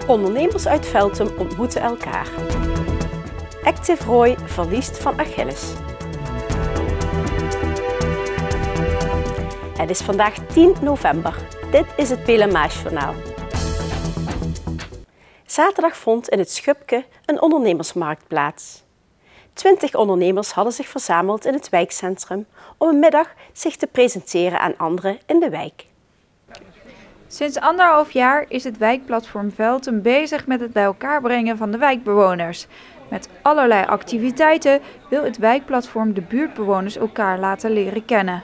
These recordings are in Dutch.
Ondernemers uit Veltum ontmoeten elkaar. Active Roy verliest van Achilles. Het is vandaag 10 november. Dit is het Pelemaasjournaal. Zaterdag vond in het Schupke een ondernemersmarkt plaats. 20 ondernemers hadden zich verzameld in het wijkcentrum om een middag zich te presenteren aan anderen in de wijk. Sinds 1,5 jaar is het wijkplatform Veltum bezig met het bij elkaar brengen van de wijkbewoners. Met allerlei activiteiten wil het wijkplatform de buurtbewoners elkaar laten leren kennen.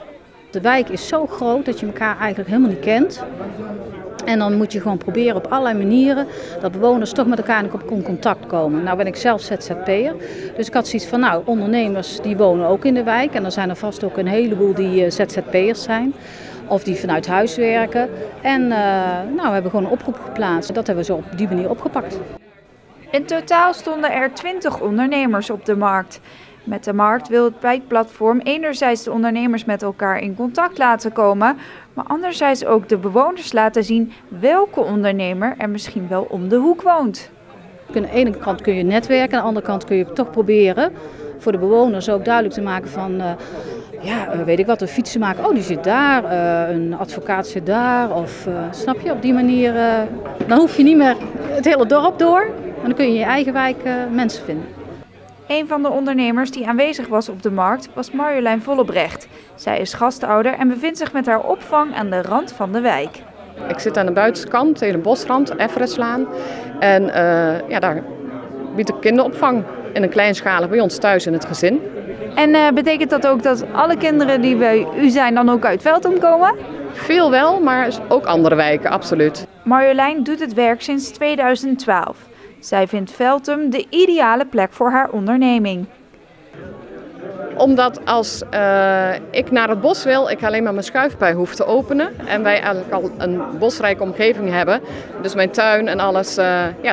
De wijk is zo groot dat je elkaar eigenlijk helemaal niet kent. En dan moet je gewoon proberen op allerlei manieren dat bewoners toch met elkaar in contact komen. Nou ben ik zelf ZZP'er, dus ik had zoiets van ondernemers die wonen ook in de wijk. En er zijn er vast ook een heleboel die ZZP'ers zijn. Of die vanuit huis werken. En we hebben gewoon een oproep geplaatst. Dat hebben we zo op die manier opgepakt. In totaal stonden er 20 ondernemers op de markt. Met de markt wil het wijkplatform enerzijds de ondernemers met elkaar in contact laten komen, maar anderzijds ook de bewoners laten zien welke ondernemer er misschien wel om de hoek woont. Aan de ene kant kun je netwerken, aan de andere kant kun je toch proberen voor de bewoners ook duidelijk te maken van, weet ik wat, een fietsenmaker, die zit daar, een advocaat zit daar, of snap je, op die manier, dan hoef je niet meer het hele dorp door, maar dan kun je in je eigen wijk mensen vinden. Een van de ondernemers die aanwezig was op de markt was Marjolein Vollebrecht. Zij is gastouder en bevindt zich met haar opvang aan de rand van de wijk. Ik zit aan de buitenkant, tegen de bosrand, Everetslaan. En daar bied ik kinderopvang in een kleinschalig bij ons thuis in het gezin. En betekent dat ook dat alle kinderen die bij u zijn dan ook uit Veltum komen? Veel wel, maar ook andere wijken, absoluut. Marjolein doet het werk sinds 2012. Zij vindt Veltum de ideale plek voor haar onderneming. Omdat als ik naar het bos wil, ik alleen maar mijn schuifpui hoef te openen. En wij eigenlijk al een bosrijke omgeving hebben. Dus mijn tuin en alles,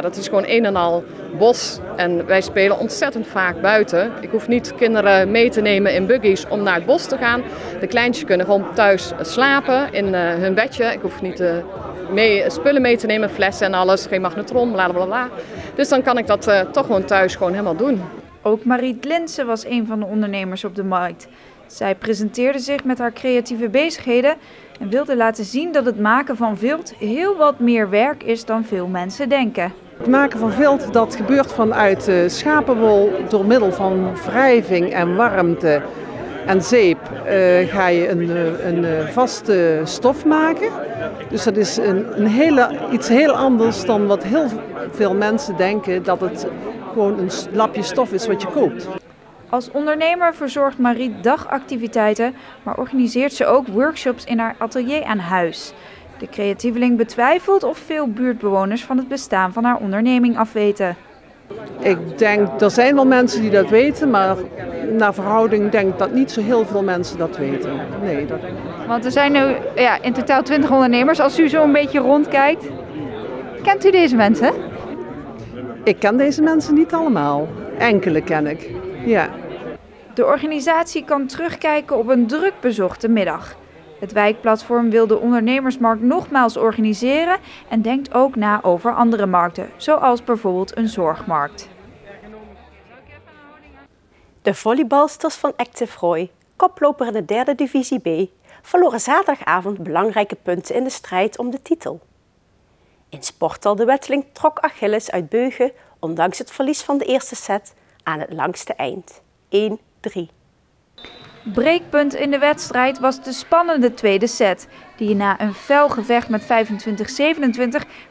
dat is gewoon een en al bos. En wij spelen ontzettend vaak buiten. Ik hoef niet kinderen mee te nemen in buggies om naar het bos te gaan. De kleintjes kunnen gewoon thuis slapen in hun bedje. Ik hoef niet spullen mee te nemen, flessen en alles, geen magnetron, blablabla. Dus dan kan ik dat toch gewoon thuis gewoon helemaal doen. Ook Mariet Linsen was een van de ondernemers op de markt. Zij presenteerde zich met haar creatieve bezigheden en wilde laten zien dat het maken van vilt heel wat meer werk is dan veel mensen denken. Het maken van vilt dat gebeurt vanuit schapenwol door middel van wrijving en warmte en zeep ga je een vaste stof maken. Dus dat is iets heel anders dan wat heel veel mensen denken, dat het gewoon een lapje stof is wat je koopt. Als ondernemer verzorgt Marie dagactiviteiten, maar organiseert ze ook workshops in haar atelier aan huis. De creatieveling betwijfelt of veel buurtbewoners van het bestaan van haar onderneming afweten. Ik denk, er zijn wel mensen die dat weten, maar naar verhouding denk ik dat niet zo heel veel mensen dat weten. Nee, dat denk ik. Want er zijn nu in totaal 20 ondernemers. Als u zo een beetje rondkijkt, kent u deze mensen? Ik ken deze mensen niet allemaal. Enkele ken ik, ja. De organisatie kan terugkijken op een druk bezochte middag. Het wijkplatform wil de ondernemersmarkt nogmaals organiseren en denkt ook na over andere markten, zoals bijvoorbeeld een zorgmarkt. De volleybalsters van Active Roy, koploper in de derde divisie B, verloren zaterdagavond belangrijke punten in de strijd om de titel. In Sporthal de Wetteling trok Achilles uit Beugen, ondanks het verlies van de eerste set, aan het langste eind. 1-3. Breekpunt in de wedstrijd was de spannende tweede set, die na een fel gevecht met 25-27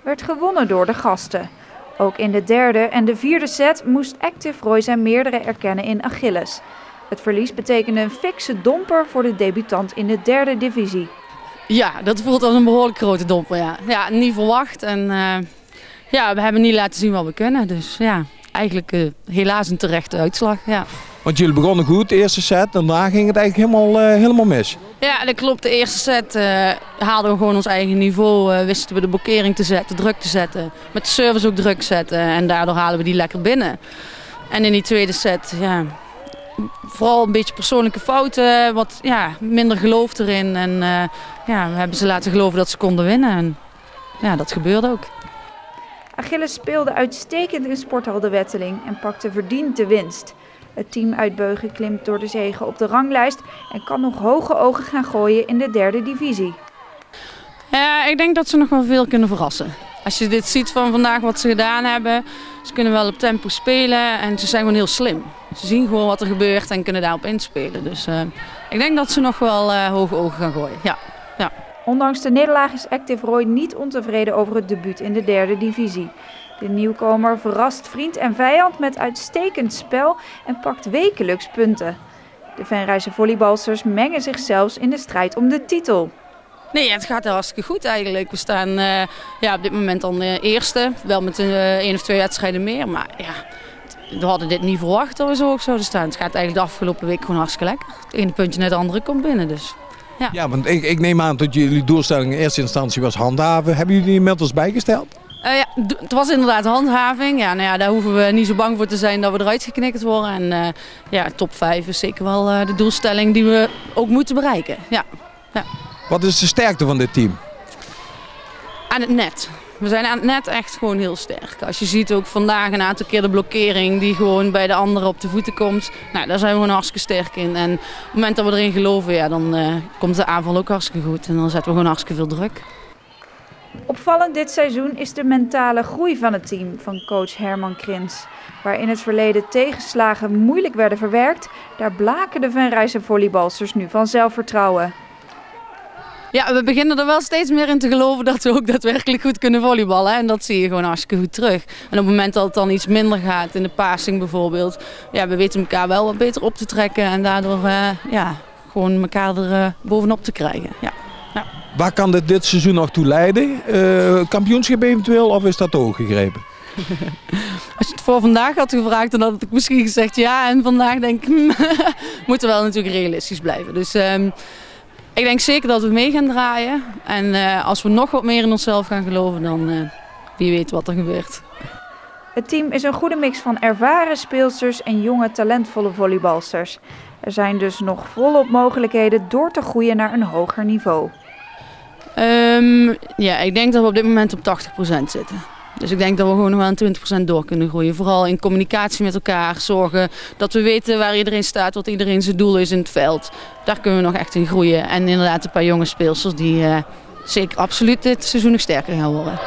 werd gewonnen door de gasten. Ook in de derde en de vierde set moest Active Roy zijn meerdere erkennen in Achilles. Het verlies betekende een fikse domper voor de debutant in de derde divisie. Ja, dat voelt als een behoorlijk grote domper. Ja, niet verwacht en we hebben niet laten zien wat we kunnen. Dus ja, eigenlijk helaas een terechte uitslag. Ja. Want jullie begonnen goed, de eerste set, daarna ging het eigenlijk helemaal mis. Ja, dat klopt. De eerste set haalden we gewoon ons eigen niveau, wisten we de blokkering te zetten, druk te zetten. Met de service ook druk zetten en daardoor halen we die lekker binnen. En in die tweede set, vooral een beetje persoonlijke fouten, wat minder geloof erin. En we hebben ze laten geloven dat ze konden winnen. En dat gebeurde ook. Achilles speelde uitstekend in Sporthal de Wetteling en pakte verdiend de winst. Het team uit Beugen klimt door de zege op de ranglijst en kan nog hoge ogen gaan gooien in de 3e divisie. Ik denk dat ze nog wel veel kunnen verrassen. Als je dit ziet van vandaag wat ze gedaan hebben, ze kunnen wel op tempo spelen en ze zijn gewoon heel slim. Ze zien gewoon wat er gebeurt en kunnen daarop inspelen. Dus ik denk dat ze nog wel hoge ogen gaan gooien. Ja. Ondanks de nederlaag is Active Roy niet ontevreden over het debuut in de 3e divisie. De nieuwkomer verrast vriend en vijand met uitstekend spel en pakt wekelijks punten. De Venrijse volleybalsters mengen zich zelfs in de strijd om de titel. Nee, het gaat hartstikke goed eigenlijk. We staan op dit moment dan eerste, wel met 1 of 2 wedstrijden meer. Maar ja, we hadden dit niet verwacht dat we zo ook zouden staan. Het gaat eigenlijk de afgelopen week gewoon hartstikke lekker. Het ene puntje naar het andere komt binnen dus. Ja, want ik neem aan dat jullie doelstelling in eerste instantie was handhaven. Hebben jullie die inmiddels bijgesteld? Het was inderdaad handhaving. Ja, nou ja, daar hoeven we niet zo bang voor te zijn dat we eruit geknikkerd worden. En top 5 is zeker wel de doelstelling die we ook moeten bereiken. Ja. Wat is de sterkte van dit team? Aan het net. We zijn aan het net echt gewoon heel sterk. Als je ziet ook vandaag een aantal keer de blokkering die gewoon bij de anderen op de voeten komt. Nou, daar zijn we gewoon hartstikke sterk in. En op het moment dat we erin geloven, ja, dan komt de aanval ook hartstikke goed. En dan zetten we gewoon hartstikke veel druk. Opvallend dit seizoen is de mentale groei van het team van coach Herman Krins. Waar in het verleden tegenslagen moeilijk werden verwerkt, daar blaken de Venrijse volleybalsters nu van zelfvertrouwen. Ja, we beginnen er wel steeds meer in te geloven dat we ook daadwerkelijk goed kunnen volleyballen. En dat zie je gewoon hartstikke goed terug. En op het moment dat het dan iets minder gaat, in de passing bijvoorbeeld, ja, we weten elkaar wel wat beter op te trekken en daardoor gewoon elkaar er bovenop te krijgen. Ja. Waar kan dit seizoen nog toe leiden? Kampioenschap eventueel of is dat overgegrepen? Als je het voor vandaag had gevraagd, dan had ik misschien gezegd ja. En vandaag denk ik, moeten we wel natuurlijk realistisch blijven. Dus ik denk zeker dat we mee gaan draaien. En als we nog wat meer in onszelf gaan geloven, dan wie weet wat er gebeurt. Het team is een goede mix van ervaren speelsters en jonge talentvolle volleybalsters. Er zijn dus nog volop mogelijkheden door te groeien naar een hoger niveau. Ik denk dat we op dit moment op 80% zitten. Dus ik denk dat we gewoon nog wel een 20% door kunnen groeien. Vooral in communicatie met elkaar, zorgen dat we weten waar iedereen staat, wat iedereen zijn doel is in het veld. Daar kunnen we nog echt in groeien. En inderdaad een paar jonge speelsters die zeker absoluut dit seizoen nog sterker gaan worden.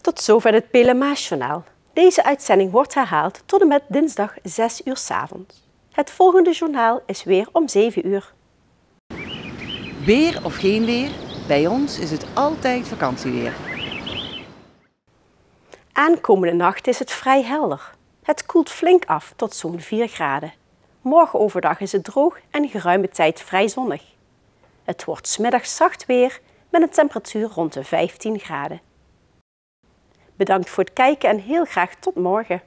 Tot zover het Pelemaasjournaal. Deze uitzending wordt herhaald tot en met dinsdag 6 uur 's avonds. Het volgende journaal is weer om 7 uur. Weer of geen weer, bij ons is het altijd vakantieweer. Aankomende nacht is het vrij helder. Het koelt flink af tot zo'n 4 graden. Morgen overdag is het droog en geruime tijd vrij zonnig. Het wordt 's middags zacht weer met een temperatuur rond de 15 graden. Bedankt voor het kijken en heel graag tot morgen.